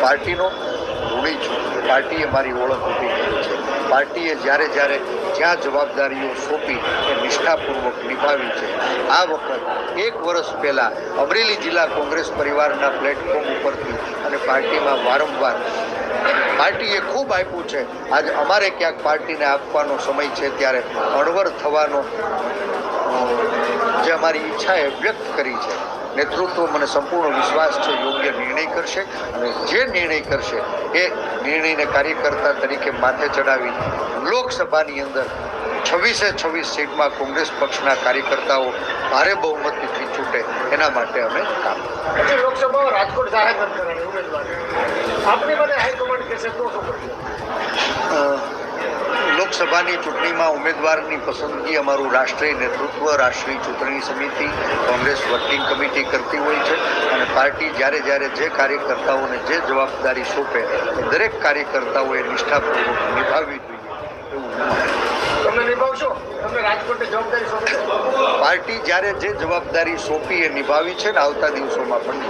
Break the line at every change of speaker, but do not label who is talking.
પાર્ટીનો ઋણી છું. પાર્ટીએ મારી ઓળખ ઊભી કરી છે. પાર્ટીએ જ્યારે જ્યાં જવાબદારીઓ સોંપી એ નિષ્ઠાપૂર્વક નિભાવી છે. આ વખત 1 વર્ષ પહેલાં અમરેલી જિલ્લા કોંગ્રેસ પરિવારના પ્લેટફોર્મ ઉપરથી અને પાર્ટીમાં વારંવાર પાર્ટીએ ખૂબ આપ્યું છે. આજે અમારે ક્યાંક પાર્ટીને આપવાનો સમય છે ત્યારે અણવર થવાનો જે અમારી ઈચ્છા એ વ્યક્ત કરી છે. નેતૃત્વ મને સંપૂર્ણ વિશ્વાસ છે યોગ્ય નિર્ણય કરશે અને જે નિર્ણય કરશે એ નિર્ણયને કાર્યકર્તા તરીકે માથે ચડાવી લોકસભાની અંદર 26 સીટમાં કોંગ્રેસ પક્ષના કાર્યકર્તાઓ ભારે બહુમતીથી છૂટે એના માટે અમે કામ
પછી લોકસભા રાજકોટ જાહેર કરવાની ઉમેદવાર આપની મને હાઈકમાન્ડ કહેશે તો શું કરશે?
લોકસભાની ચૂંટણીમાં ઉમેદવારની પસંદગી અમારું રાષ્ટ્રીય નેતૃત્વ, રાષ્ટ્રીય ચૂંટણી સમિતિ, કોંગ્રેસ વર્કિંગ કમિટી કરતી હોય છે અને પાર્ટી જ્યારે જે કાર્યકર્તાઓને જે જવાબદારી સોંપે એ દરેક કાર્યકર્તાઓએ નિષ્ઠાપૂર્વક નિભાવવી જોઈએ એવું
તમે નિભાવશો? તમને રાજકોટની જવાબદારી સોંપે?
પાર્ટી જ્યારે જે જવાબદારી સોંપી એ નિભાવી છે ને આવતા દિવસોમાં પણ